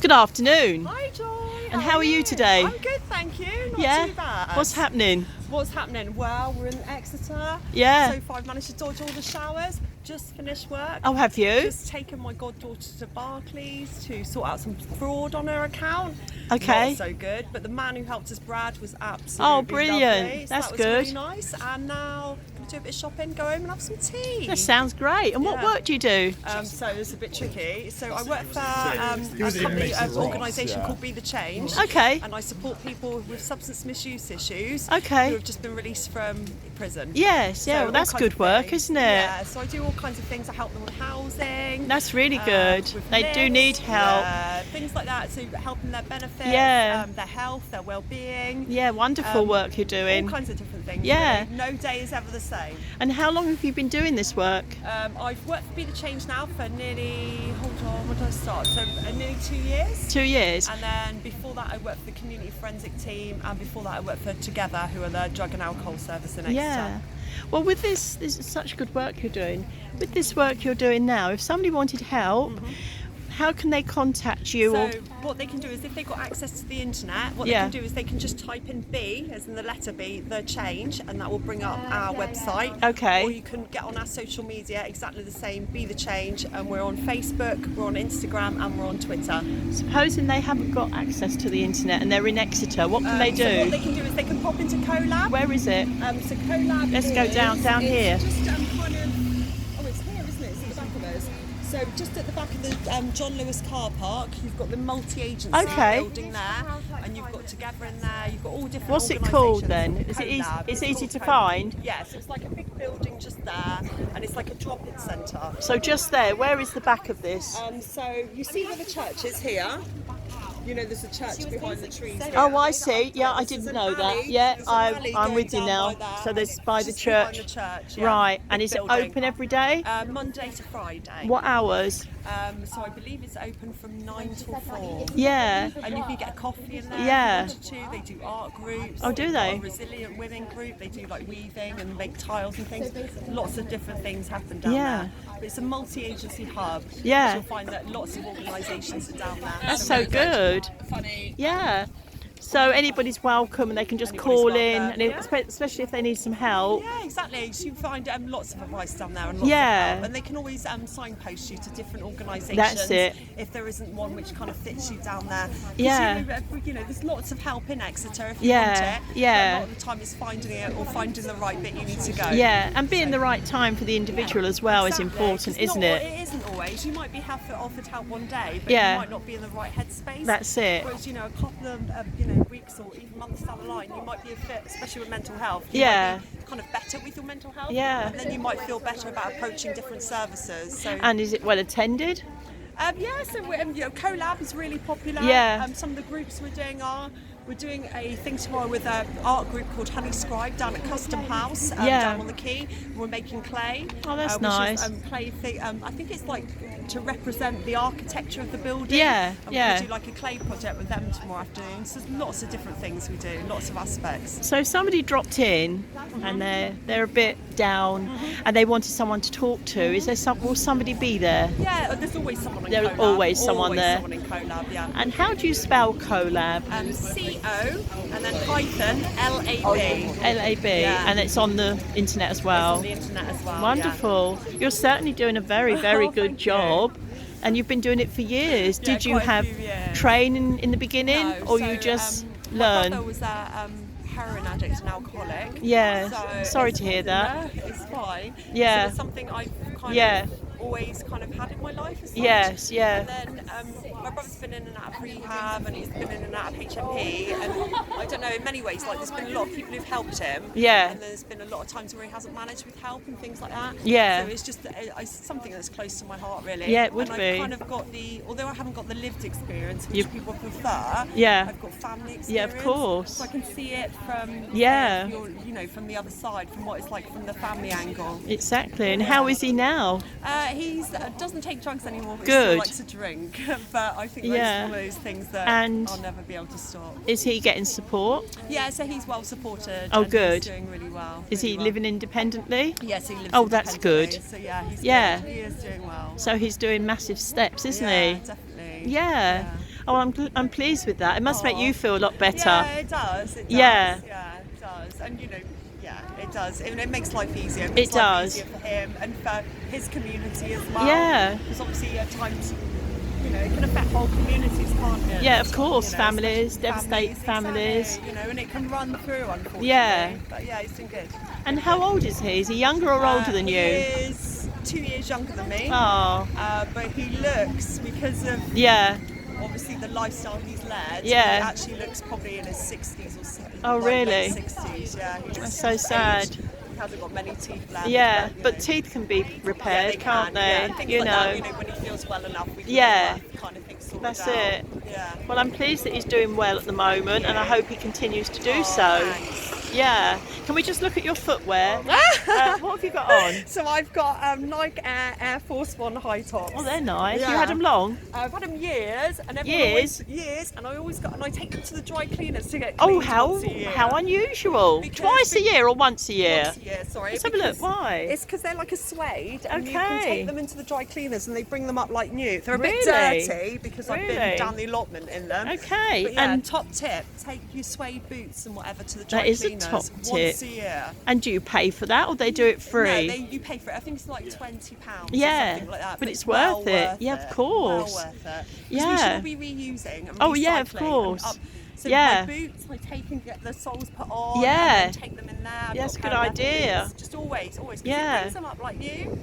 Good afternoon. Hi Joy. And how are you today? I'm good, thank you. Not Yeah. too bad. What's happening? What's happening? Well, we're in Exeter. Yeah. So far I've managed to dodge all the showers. Just finished work. Oh, have you? Just taken my goddaughter to Barclays to sort out some fraud on her account. Okay. Not so good. But the man who helped us, Brad, was absolutely Oh, brilliant. lovely. So That's that was good. really nice. And now I'm going to do a bit of shopping, go home and have some tea. That sounds great. And what Yeah. work do you do? So it's a bit tricky. So I work for an organisation called Be the Change. Okay. And I support people with substance misuse issues. Okay. Who have just been released from prison. Yes, yeah, So well, all that's kinds good of work, things. isn't it? Yeah, so I do all kinds of things. I help them with housing. That's really good. With They do lifts, need help. things like that. So helping their benefits, Yeah. their health, their well-being. Yeah, wonderful work you're All doing. kinds of different things. Yeah. Really. No day is ever the same. And how long have you been doing this work? I've worked for Be the Change now for nearly, when did I start? So nearly 2 years. 2 years. And then before that I worked for the community forensic team, and before that I worked for Together, who are the drug and alcohol service in Exeter. Yeah. Well, with this is such good work you're doing. With this work you're doing now, if somebody wanted help, how can they contact you? So what they can do is, if they've got access to the internet, what Yeah. they can do is they can just type in B, as in the letter B, the change, and that will bring up our website. Okay. Or you can get on our social media, exactly the same, Be the Change, and we're on Facebook, we're on Instagram, and we're on Twitter. Supposing they haven't got access to the internet and they're in Exeter, what can they do? So what they can do is they can pop into CoLab. Where is it? So CoLab. Let's go down here. It's just kind of. Oh, it's here, isn't it? It's at the back of us. So just at the back of the John Lewis car park, you've got the multi-agency Okay. building there, and you've got Together in there. You've got all different. What's it called then? organisations. Is it easy? CoLab. It's easy called to CoLab. find. Yes, it's like a big building just there, and it's like a drop-in centre. So just there, where is the back of this? So you see where the church is here. You know, there's a church behind the trees. Here. Oh, I see. Yeah, I This is didn't an know that. alley. Yeah, There's an alley I'm going with you down now. by there. So there's by the Just behind church. the church, yeah. Right, and Big is it building. open every day? Monday to Friday. What hours? So I believe it's open from 9 till 4. Yeah. And you can get a coffee in there. Yeah. If you wanted to. They do art groups. Oh, do They've got they? A resilient women group. They do like weaving and make tiles and things. Lots of different things happen down Yeah. there. But it's a multi-agency hub. Yeah. You'll find that lots of organisations are down there. That's so good. Yeah. So anybody's welcome and they can just Anybody's call welcome, in, and yeah. especially if they need some help. Yeah, exactly. So you find lots of advice down there, and lots Yeah. of help. And they can always signpost you to different organisations. That's it. If there isn't one which kind of fits you down there. 'Cause, Yeah. You know, there's lots of help in Exeter if you Yeah, want it. yeah. But a lot of the time it's finding it or finding the right bit you need to go. Yeah, and being the right time for the individual as well is Exactly, important, 'cause isn't not- it? It isn't always. You might be offered help one day, but Yeah. you might not be in the right headspace. That's it. Whereas, you know, a couple of weeks or even months down the line, you might be a fit, especially with mental health. You Yeah. might be kind of better with your mental health. Yeah. And then you might feel better about approaching different services. So. And is it well attended? So CoLab is really popular. Yeah. Some of the groups we're doing a thing tomorrow with an art group called Honey Scribe down at Custom House, Yeah. down on the quay. We're making clay. Oh, that's which nice. Is, clay thing. I think it's like to represent the architecture of the building. Yeah, And yeah. we're going to do like a clay project with them tomorrow afternoon. So there's lots of different things we do, lots of aspects. So if somebody dropped in and they're a bit down and they wanted someone to talk to, is there will somebody be there? Yeah, there's always someone in There's CoLab. always someone there. Someone in CoLab, yeah. And how do you spell CoLab? CO and then hyphen LAB. LAB, Yeah. and it's on the internet as It's well. on the internet as well. Wonderful. You're certainly doing a very, very Oh, good thank you. job. And you've been doing it for years. Yeah, Did you quite a have few years. training in the beginning, No, or so, you just My learn? brother was a heroin addict and alcoholic. Yeah, So sorry it's to hear that. something- It's fine. Yeah. So it's something I've kind Yeah. of always kind of had in my life. As such. Yes, yeah. And then my brother's been in and out of rehab, and he's been in and out of HMP, and I don't know. In many ways, like there's been a lot of people who've helped him. Yeah. And there's been a lot of times where he hasn't managed with help and things like that. Yeah. So it's just it's something that's close to my heart, really. Yeah, it would and be. I've kind of got although I haven't got the lived experience, which You've- people prefer. Yeah. I've got family experience. Yeah, of course. So I can see it from Yeah. from the other side, from what it's like from the family angle. Exactly. And how is he now? He doesn't take drugs anymore, but Good. he still likes to drink. But I think Yeah. that's one of those things that And- I'll never be able to stop. Is he getting support? Yeah, so he's well supported. Oh, and good. He's doing really well. Is really he well. living independently? Yes, he lives. Oh, that's independently, good. So yeah, he's Yeah. good. He is doing well. So he's doing massive steps, isn't Yeah, he? definitely. Yeah. Oh, I'm pleased with that. It must make you feel a lot better. Yeah, it does. It does. Yeah. Yeah, it does. And yeah, it does. It makes life easier. It It makes life does. easier for him and for his community as well. Yeah. Because obviously at times, it can affect whole communities, can't it? Yeah, of course, families, especially devastate families. Exactly, and it can run through, unfortunately. Yeah. But yeah, he's doing good. And how old is he? Is he younger or older than He you? is 2 years younger than me. Oh, But he looks, because of yeah. obviously the lifestyle he's led, Yeah. he actually looks probably in his 60s or 70s. Oh, really? 60s, yeah. He looks That's so his sad. age. He hasn't got many teeth left. Yeah, you but know. teeth can be repaired, they can't they? Yeah, and things like that, when he feels well enough, we can Yeah. get that kind of thing sorted That's out. it. Yeah. Well, I'm pleased that he's doing well at the moment, and I hope he continues to do Oh, so. thanks. Yeah. Can we just look at your footwear? What have you got on? So I've got Nike Air Force One high tops. Oh, they're nice. Yeah. You had them long? I've had them years, and everyone Years? years, and I take them to the dry cleaners to get Oh, cleaned how once a year. unusual. Because Twice a year or once a year? Once a year, sorry. Let's have a look. because Why? It's because they're like a suede, and you can Okay. take them into the dry cleaners, and they bring them up like new. They're a bit Really? dirty because I've Really? been down the allotment in them. Okay, But yeah, and- top tip: take your suede boots and whatever to the dry That is a cleaners top once tip. a year. And do you pay for that or they do it free? No, you pay for it. I think it's like £20. Yeah, or something like that. but it's well worth it. Yeah, of course. Well worth it. 'Cause Yeah. we should all be reusing and Oh, yeah, of recycling course. and so Yeah. my boots, I take and get the soles put on. Yeah. And then take them in there. I've Yeah, got that's a pair good of leather idea. boots. Just always. 'Cause Yeah. it brings them up like new.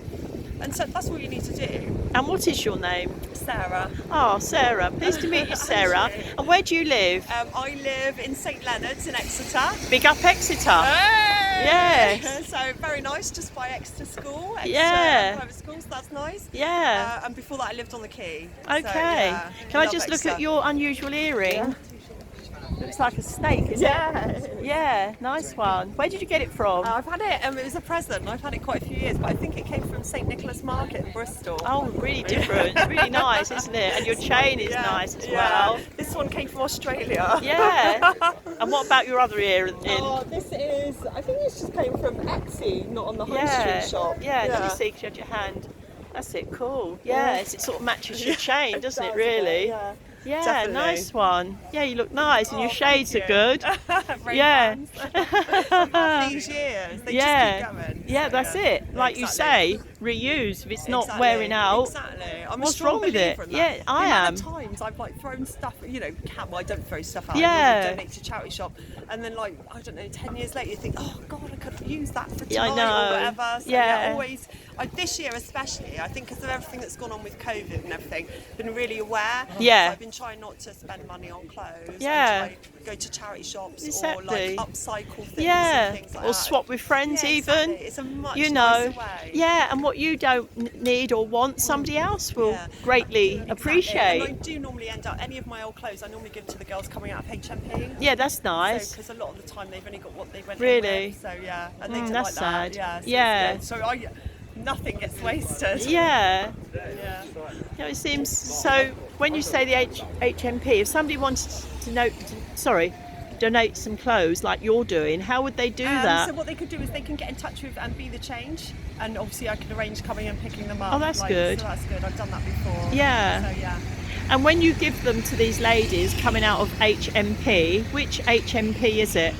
And so that's all you need to do. And what is your name? Sarah. Oh, Sarah. Pleased to meet you, Sarah. And where do you live? I live in St Leonard's in Exeter. Big up Exeter. Hey! Yes. So very nice, just by Exeter School. Exeter Yeah. Private school, so that's nice. Yeah. And before that, I lived on the quay. Okay. So, yeah, Can I love just look Exeter. at your unusual earring? Looks like a steak, is it? Yeah, nice one. Where did you get it from? I've had it. It was a present. I've had it quite a few years, but I think it came from St Nicholas Market in Bristol. Oh, really different. It's really nice, isn't it? And your chain is nice as well. This one came from Australia. Yeah. And what about your other earring? Oh, this is. I think this just came from Etsy, not on the high Yeah. street shop. Yeah, let me see, 'cause you had your hand. That's it, cool. Yes, it sort of matches your chain, doesn't it, does a really? bit, yeah. Yeah, Definitely. nice one. Yeah, you look nice and your Oh, shades are thank good. you. Yeah. These years, they Yeah. just keep going. Yeah, So, that's yeah. it. Like you Exactly. say, reuse if it's not Exactly, wearing out. Exactly. I'm What's a strong wrong with it? believer in that. Yeah, I the amount am. of times I've like thrown stuff, well, I don't throw stuff out. Yeah. I donate to charity shop, and then like I don't know, 10 years later, you think, oh God, I could have used that for Yeah, I tonight know. or whatever. So Yeah. always. This year especially, I think because of everything that's gone on with COVID and everything, been really aware. Yeah. So I've been trying not to spend money on clothes. Yeah. And try go to charity shops Exactly. or like upcycle things Yeah, and things like or that. swap with friends Yeah, even. exactly. It's a much You know, nicer way. yeah, and what you don't need or want, somebody else will Yeah. greatly Exactly. appreciate. And I do normally end up any of my old clothes. I normally give to the girls coming out of HMP. Yeah, that's nice. Because a lot of the time they've only got what they went Really? in with. So yeah, and they do that's like that. sad. Yeah. So Yeah. it's good. So nothing gets wasted. Yeah. Yeah. You know, it seems so. When you say the HMP, if somebody wanted to donate some clothes like you're doing, how would they do that? So what they could do is they can get in touch with and Be the Change, and obviously I can arrange coming and picking them up. Oh, that's good. So that's good. I've done that before. Yeah. So yeah. And when you give them to these ladies coming out of HMP, which HMP is it?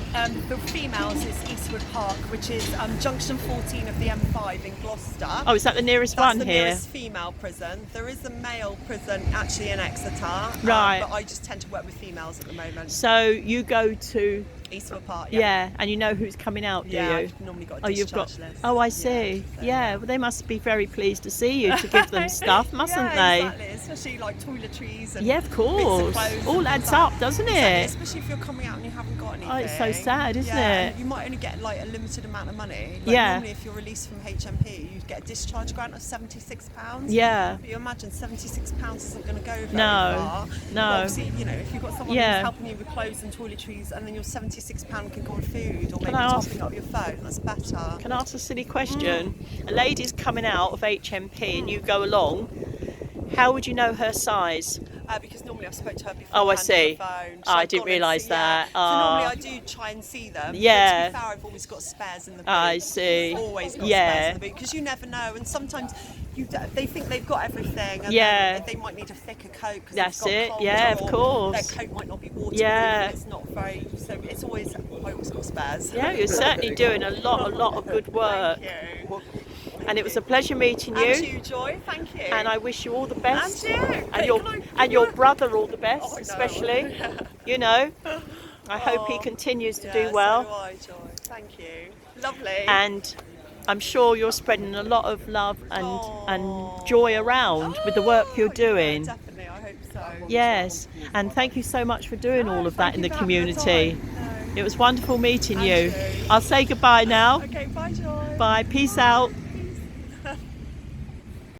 The females is Eastwood Park, which is junction 14 of the M5 in Gloucester. Oh, is that the nearest That's one the here? nearest female prison. There is a male prison actually in Exeter. Right. But I just tend to work with females at the moment. So you go to, Eastwood Park, yeah, and you know who's coming out, do Yeah, you? I've normally got a Oh, you've got. discharge list. Oh, I see. so, Yeah, well, they must be very pleased to see you to give them stuff, mustn't yeah, they? Exactly, especially like toiletries and Yeah, of bits course. clothes All and adds things like up, doesn't Exactly, it? especially if you're coming out and you haven't got anything. Oh, it's so sad, isn't yeah, it? and you might only get like a limited amount of money. Like Yeah. Normally, if you're released from HMP, you get a discharge grant of £76. Yeah. But you imagine £76 isn't going to go very No, far. no. But obviously, if you've got someone Yeah. who's helping you with clothes and toiletries, and then your £76 can go on food or maybe I ask- topping up your phone, that's better. Can I ask a silly question? A lady's coming out of HMP and you go along. How would you know her size? Because normally I've spoke to her before. Oh, I see. On the phone. Oh, I didn't realise that. So normally Oh. I do try and see them. Yeah. But to be fair, I've always got spares in the boot. I see. Always got Yeah. spares in the boot because you never know. And sometimes they think they've got everything, and Yeah. then they might need a thicker coat because That's it's got it, colder, yeah, of or course. their coat might not be waterproof. Yeah. And it's not very. So it's always I always got spares. Yeah, you're certainly doing a lot of good work. Thank you. And it was a pleasure meeting you. And you, Joy. Thank you. And I wish you all the best. And you. And your brother all the best, Oh, I know. especially. You know, I hope he continues to do well. So do I, Joy. Thank you. Lovely. And I'm sure you're spreading a lot of love and joy around with the work you're doing. Yeah, definitely. I hope so. Yes, and thank you so much for doing all of that in the community. No. It was wonderful meeting you. you. I'll say goodbye now. Okay, bye, Joy. Bye. Peace out.